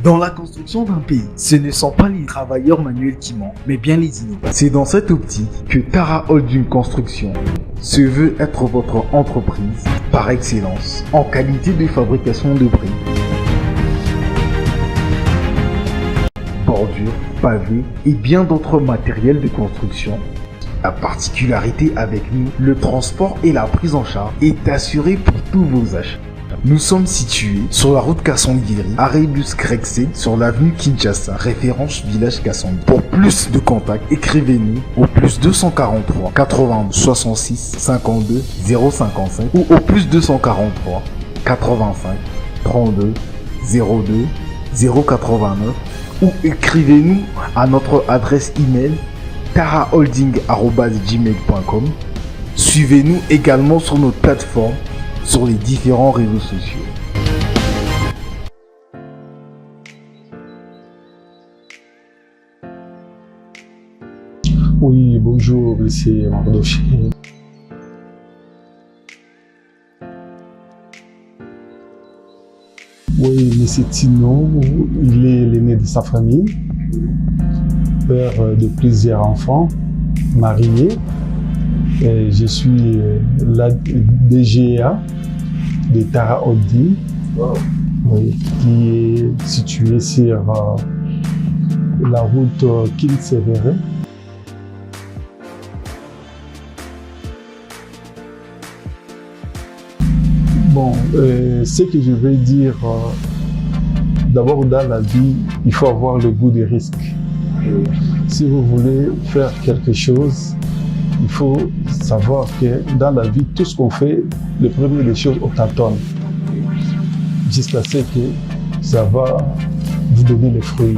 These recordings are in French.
Dans la construction d'un pays, ce ne sont pas les travailleurs manuels qui manquent, mais bien les innovateurs. C'est dans cette optique que Tara Holding Construction se veut être votre entreprise par excellence en qualité de fabrication de briques, bordures, pavés et bien d'autres matériels de construction. La particularité avec nous, le transport et la prise en charge est assuré pour tous vos achats. Nous sommes situés sur la route Kassonguiri, arrêt bus Grexé sur l'avenue Kinshasa, référence village Kassonguiri. Pour plus de contacts, écrivez-nous au plus 243 80 66 52 055 ou au plus 243 85 32 02 089 ou écrivez-nous à notre adresse email taraholding@gmail.com. Suivez-nous également sur notre plateforme sur les différents réseaux sociaux. Oui, bonjour, c'est Mardoché. Oui, M. Tino, il est l'aîné de sa famille, père de plusieurs enfants, marié. Et je suis la DGA de Tara Holding, oui, qui est située sur la route Kinshasa. Bon, ce que je vais dire, d'abord dans la vie, il faut avoir le goût des risques. Si vous voulez faire quelque chose, il faut savoir que dans la vie, tout ce qu'on fait, le premier des choses, on tâtonne. Jusqu'à ce que ça va vous donner les fruits.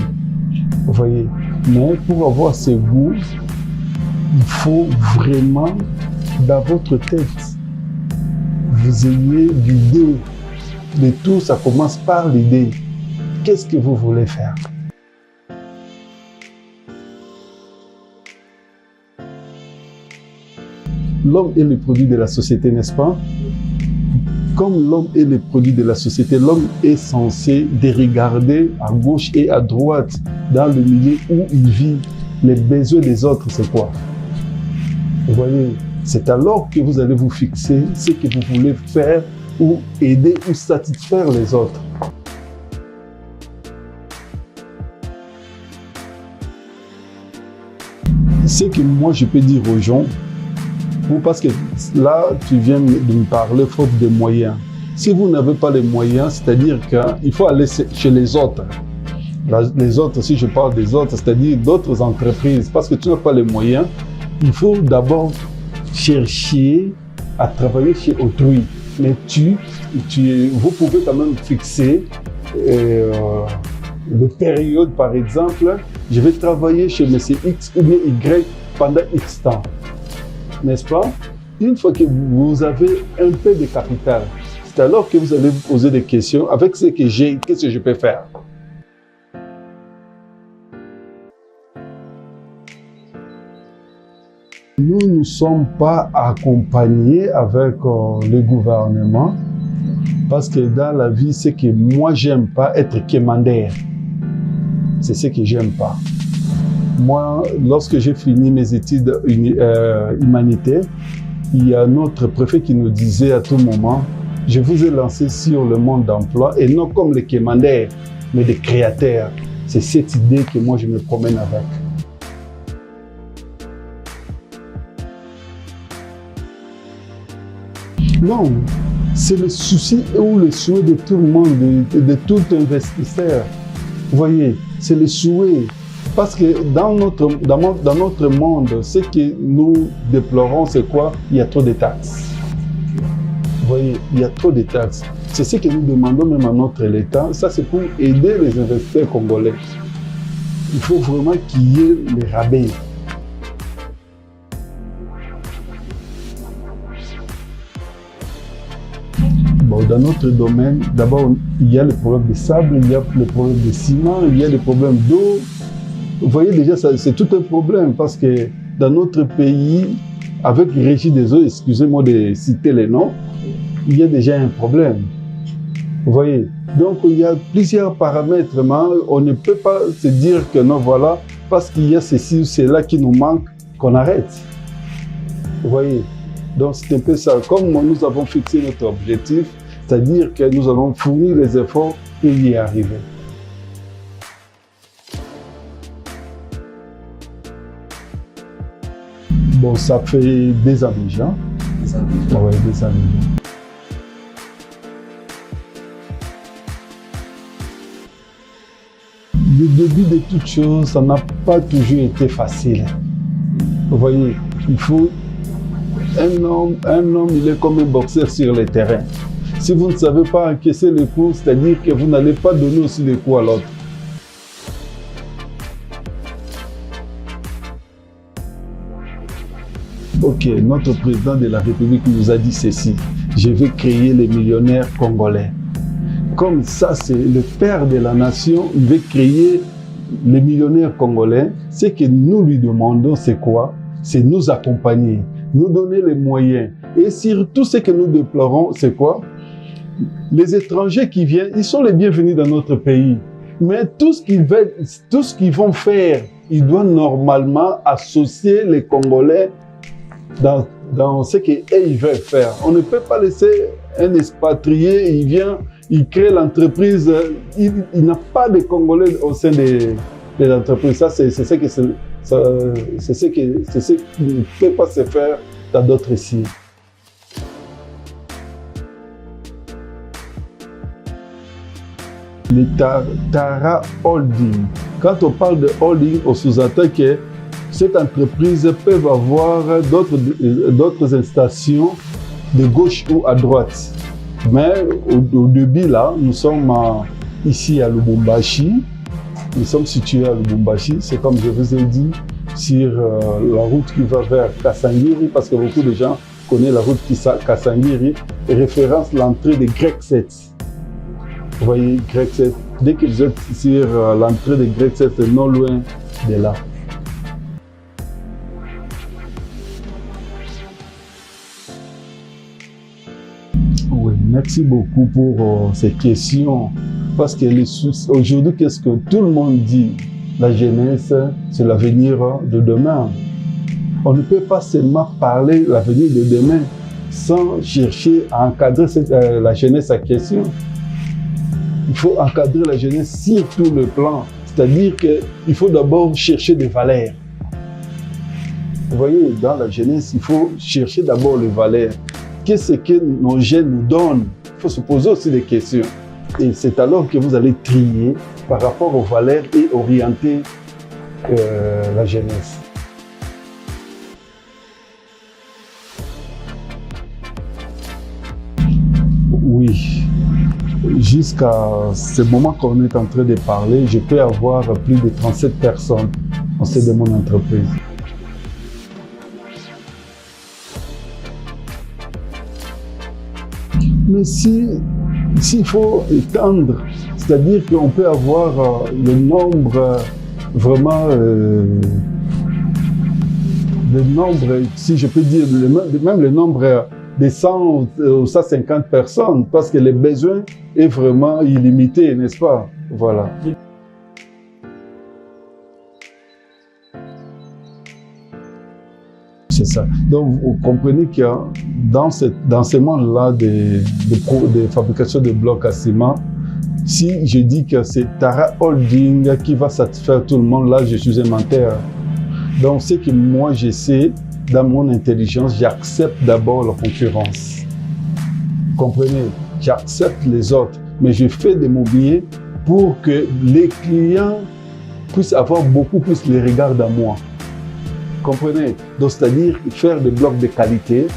Vous voyez. Mais pour avoir ce goût, il faut vraiment, dans votre tête, vous ayez l'idée de tout. Ça commence par l'idée. Qu'est-ce que vous voulez faire? L'homme est le produit de la société, n'est-ce pas? Comme l'homme est le produit de la société, l'homme est censé de regarder à gauche et à droite dans le milieu où il vit. Les besoins des autres, c'est quoi? Vous voyez, c'est alors que vous allez vous fixer ce que vous voulez faire ou aider ou satisfaire les autres. Ce que moi je peux dire aux gens, parce que là, tu viens de me parler faute de moyens. Si vous n'avez pas les moyens, c'est-à-dire qu'il faut aller chez les autres. Les autres, si je parle des autres, c'est-à-dire d'autres entreprises, parce que tu n'as pas les moyens, il faut d'abord chercher à travailler chez autrui. Mais vous pouvez quand même fixer des périodes, par exemple, je vais travailler chez M. X ou bien Y pendant X temps. N'est-ce pas? Une fois que vous avez un peu de capital, c'est alors que vous allez vous poser des questions. Avec ce que j'ai, qu'est-ce que je peux faire? Nous ne sommes pas accompagnés avec le gouvernement parce que dans la vie, c'est que moi, j'aime pas être quémandaire. C'est ce que j'aime pas. Moi, lorsque j'ai fini mes études humanitaires, il y a notre préfet qui nous disait à tout moment, je vous ai lancé sur le monde d'emploi et non comme les quémandaires, mais des créateurs. C'est cette idée que moi je me promène avec. Non, c'est le souci ou le souhait de tout le monde, de tout investisseur. Vous voyez, c'est le souhait. Parce que dans notre monde, ce que nous déplorons, c'est quoi? Il y a trop de taxes. Vous voyez, il y a trop de taxes. C'est ce que nous demandons même à notre État. Ça, c'est pour aider les investisseurs congolais. Il faut vraiment qu'il y ait les rabais. Bon, dans notre domaine, d'abord, il y a le problème de sable, il y a le problème de ciment, il y a le problème d'eau. Vous voyez déjà, c'est tout un problème parce que dans notre pays, avec Régie des eaux, excusez-moi de citer les noms, il y a déjà un problème. Vous voyez? Donc, il y a plusieurs paramètres, mais on ne peut pas se dire que non, voilà, parce qu'il y a ceci ou cela qui nous manque, qu'on arrête. Vous voyez? Donc, c'est un peu ça. Comme nous avons fixé notre objectif, c'est-à-dire que nous allons fournir les efforts pour y arriver. Bon, ça fait des années déjà. Des années. Oui, des années. Le début de toute chose, ça n'a pas toujours été facile. Vous voyez, il faut un homme, il est comme un boxeur sur le terrain. Si vous ne savez pas encaisser les coups, c'est-à-dire que vous n'allez pas donner aussi les coups à l'autre. Ok, notre président de la République nous a dit ceci: je vais créer les millionnaires congolais. Comme ça, c'est le père de la nation, il veut créer les millionnaires congolais. Ce que nous lui demandons, c'est quoi? C'est nous accompagner, nous donner les moyens. Et surtout, ce que nous déplorons, c'est quoi? Les étrangers qui viennent, ils sont les bienvenus dans notre pays. Mais tout ce qu'ils vont faire, ils doivent normalement associer les Congolais dans ce qu'ils veulent faire. On ne peut pas laisser un expatrié, il vient, il crée l'entreprise, il n'a pas de Congolais au sein de l'entreprise. Ça, c'est ce qui ne peut pas se faire dans d'autres sites. Les Tara Holding. Quand on parle de holding, on sous-entend que cette entreprise peut avoir d'autres installations de gauche ou à droite. Mais au début, là, nous sommes ici à Lubumbashi. Nous sommes situés à Lubumbashi. C'est comme je vous ai dit, sur la route qui va vers Kasangiri, parce que beaucoup de gens connaissent la route Kasangiri, et référence l'entrée de Grec 7. Vous voyez, Grec 7. Dès que vous êtes sur l'entrée de Grec 7, c'est non loin de là. Oui, merci beaucoup pour ces questions. Parce que aujourd'hui, qu'est-ce que tout le monde dit? La jeunesse, c'est l'avenir de demain. On ne peut pas seulement parler de l'avenir de demain sans chercher à encadrer la jeunesse à question. Il faut encadrer la jeunesse sur tout le plan. C'est-à-dire qu'il faut d'abord chercher des valeurs. Vous voyez, dans la jeunesse, il faut chercher d'abord les valeurs. Qu'est-ce que nos jeunes nous donnent? Il faut se poser aussi des questions. Et c'est alors que vous allez trier par rapport aux valeurs et orienter la jeunesse. Oui. Jusqu'à ce moment qu'on est en train de parler, je peux avoir plus de 37 personnes au sein de mon entreprise. Mais s'il faut étendre, c'est-à-dire qu'on peut avoir le nombre vraiment, si je peux dire, même le nombre de 100 ou 150 personnes, parce que le besoin est vraiment illimité, n'est-ce pas? Voilà. C'est ça. Donc, vous comprenez que dans ce monde-là de fabrication de blocs à ciment, si je dis que c'est Tara Holding qui va satisfaire tout le monde, là, je suis un menteur. Donc, ce que moi, je sais, dans mon intelligence, j'accepte d'abord la concurrence. Vous comprenez? J'accepte les autres, mais je fais de mon billet pour que les clients puissent avoir beaucoup plus les regards à moi. Vous comprenez? Donc, c'est-à-dire faire des blocs de qualité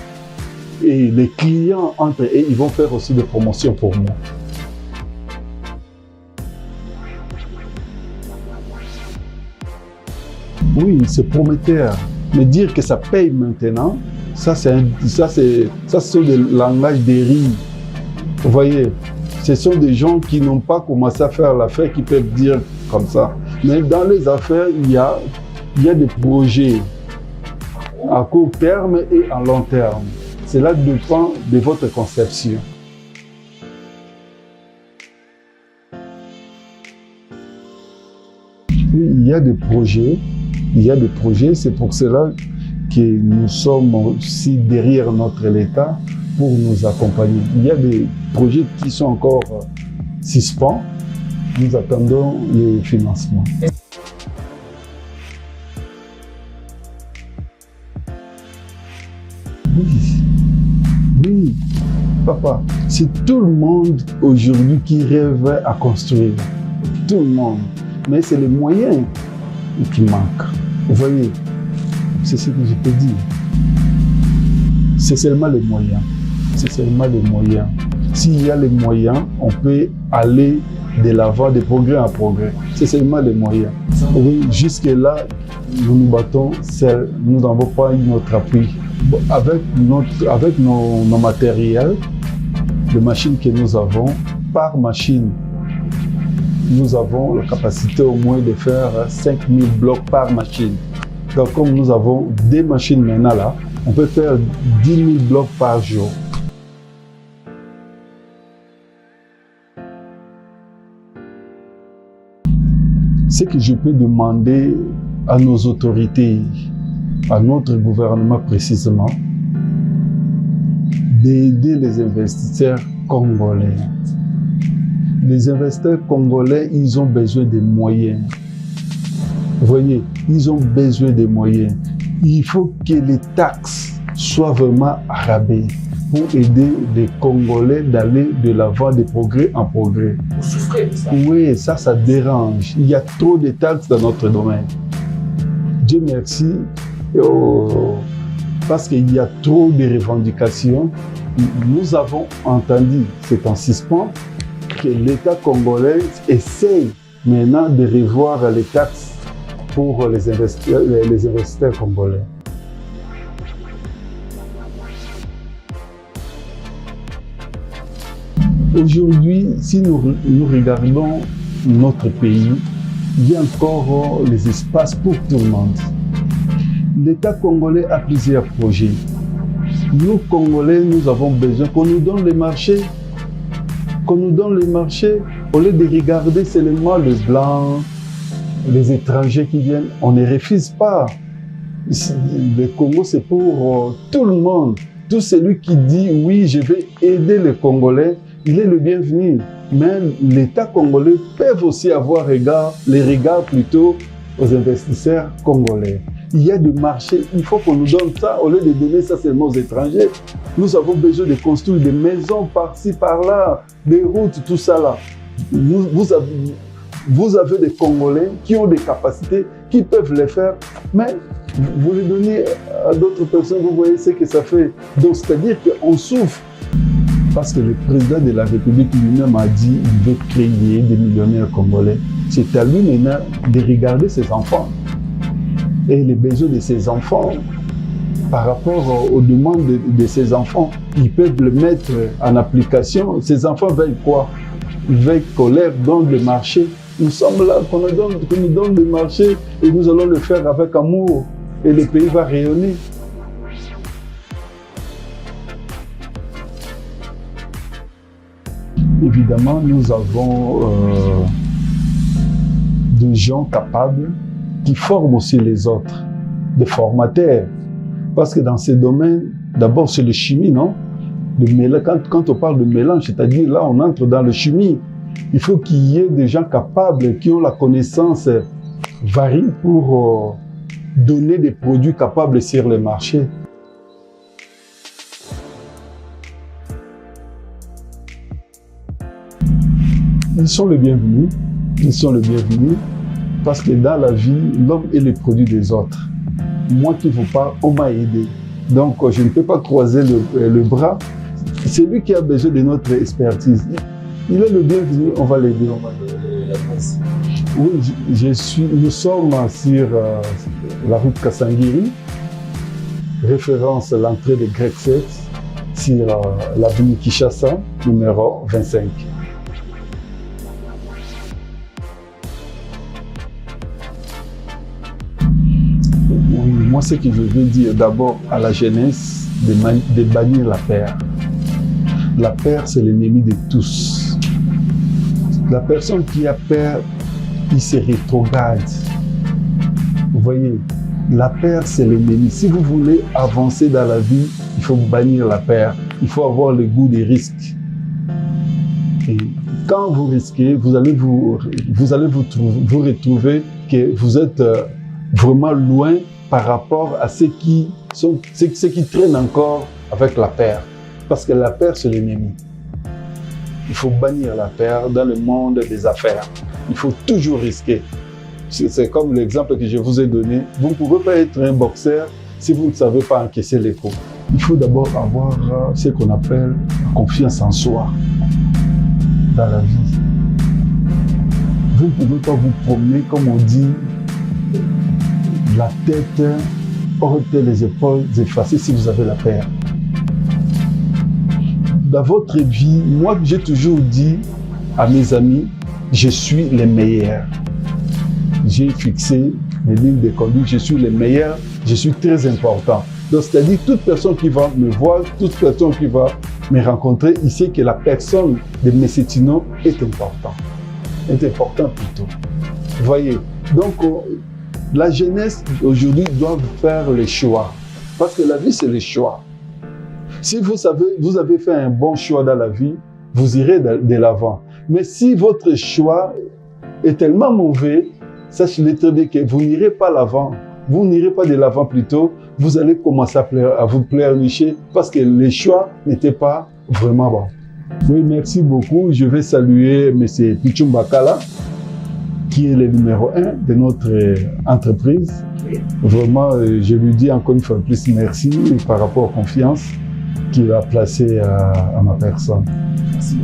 et les clients entre eux, ils vont faire aussi des promotions pour moi. Oui, c'est prometteur. Mais dire que ça paye maintenant, ça sont des langages de rire. Vous voyez, ce sont des gens qui n'ont pas commencé à faire l'affaire qui peuvent dire comme ça. Mais dans les affaires, il y a des projets à court terme et à long terme. Cela dépend de votre conception. Oui, il y a des projets. C'est pour cela que nous sommes aussi derrière notre État pour nous accompagner. Il y a des projets qui sont encore suspens. Nous attendons les financements. Oui, papa, c'est tout le monde aujourd'hui qui rêve à construire. Tout le monde. Mais c'est les moyens qui manquent. Vous voyez, c'est ce que je peux dire. C'est seulement les moyens. C'est seulement les moyens. S'il y a les moyens, on peut aller de l'avant, de progrès en progrès. C'est seulement les moyens. Oui, jusque-là, nous nous battons seuls. Nous n'avons pas eu notre appui. Avec nos matériels, les machines que nous avons, par machine, nous avons la capacité au moins de faire 5000 blocs par machine. Donc comme nous avons des machines maintenant là, on peut faire 10 000 blocs par jour. Ce que je peux demander à nos autorités, à notre gouvernement précisément, d'aider les investisseurs congolais. Les investisseurs congolais, ils ont besoin de moyens. Vous voyez, ils ont besoin de moyens. Il faut que les taxes soient vraiment rabais pour aider les Congolais d'aller de l'avant, de progrès en progrès. Vous souffrez de ça? Oui, ça dérange. Il y a trop de taxes dans notre domaine. Dieu merci, parce qu'il y a trop de revendications. Nous avons entendu, c'est en suspens, que l'État congolais essaye maintenant de revoir les taxes pour les investisseurs congolais. Aujourd'hui, si nous regardons notre pays, il y a encore les espaces pour tout le monde. L'État congolais a plusieurs projets. Nous, Congolais, nous avons besoin qu'on nous donne les marchés. Qu'on nous donne les marchés, au lieu de regarder seulement les Blancs, les étrangers qui viennent, on ne refuse pas. Le Congo, c'est pour tout le monde. Tout celui qui dit oui, je vais aider les Congolais, il est le bienvenu. Mais l'État congolais peut aussi avoir les regards plutôt aux investisseurs congolais. Il y a des marchés, il faut qu'on nous donne ça au lieu de donner ça seulement aux étrangers. Nous avons besoin de construire des maisons par-ci, par-là, des routes, tout ça là. Vous avez des Congolais qui ont des capacités, qui peuvent les faire, mais vous les donnez à d'autres personnes, vous voyez ce que ça fait. Donc c'est-à-dire qu'on souffre. Parce que le président de la République lui-même a dit qu'il veut créer des millionnaires congolais. C'est à lui maintenant de regarder ses enfants et les besoins de ses enfants par rapport aux demandes de ses enfants. Ils peuvent le mettre en application. Ces enfants veulent quoi? Ils veulent qu'on leur donne le marché. Nous sommes là, qu'on nous donne le marché et nous allons le faire avec amour et le pays va rayonner. Évidemment, nous avons des gens capables qui forment aussi les autres, des formateurs. Parce que dans ces domaines, d'abord c'est le chimie, non? Quand on parle de mélange, c'est-à-dire là on entre dans le chimie. Il faut qu'il y ait des gens capables qui ont la connaissance varie pour donner des produits capables sur le marché. Ils sont les bienvenus. Ils sont les bienvenus parce que dans la vie, l'homme est le produit des autres. Moi qui vous parle, on m'a aidé. Donc je ne peux pas croiser le bras. C'est lui qui a besoin de notre expertise. Il est le bienvenu, on va l'aider. Oui, nous sommes sur la route Kassangiri, référence à l'entrée de Grec 7, sur l'avenue Kinshasa, numéro 25. Oui, moi ce que je veux dire d'abord à la jeunesse, de bannir la peur. La peur, c'est l'ennemi de tous. La personne qui a peur il se rétrograde. Vous voyez, la peur, c'est l'ennemi. Si vous voulez avancer dans la vie, il faut bannir la peur. Il faut avoir le goût des risques. Et quand vous risquez, vous allez vous retrouver que vous êtes vraiment loin par rapport à ceux qui traînent encore avec la peur. Parce que la peur, c'est l'ennemi. Il faut bannir la peur dans le monde des affaires. Il faut toujours risquer. C'est comme l'exemple que je vous ai donné. Vous ne pouvez pas être un boxeur si vous ne savez pas encaisser les coups. Il faut d'abord avoir ce qu'on appelle la confiance en soi dans la vie. Vous ne pouvez pas vous promener, comme on dit, la tête hors les épaules effacées si vous avez la peur. Dans votre vie, moi j'ai toujours dit à mes amis, je suis le meilleur. J'ai fixé mes lignes de conduite, je suis le meilleur, je suis très important. Donc c'est-à-dire toute personne qui va me voir, toute personne qui va me rencontrer, il sait que la personne de Messetino est importante. Est important plutôt. Vous voyez, donc la jeunesse aujourd'hui doit faire les choix. Parce que la vie c'est les choix. Si vous avez fait un bon choix dans la vie, vous irez de l'avant. Mais si votre choix est tellement mauvais, sachez-le très bien que vous n'irez pas l'avant. Vous n'irez pas de l'avant plutôt. Vous allez commencer à vous pleurnicher parce que les choix n'étaient pas vraiment bons. Oui, merci beaucoup. Je vais saluer M. Pichum Bakala, qui est le numéro 1 de notre entreprise. Vraiment, je lui dis encore une fois plus merci par rapport aux confiances qu'il a placées à ma personne. Merci.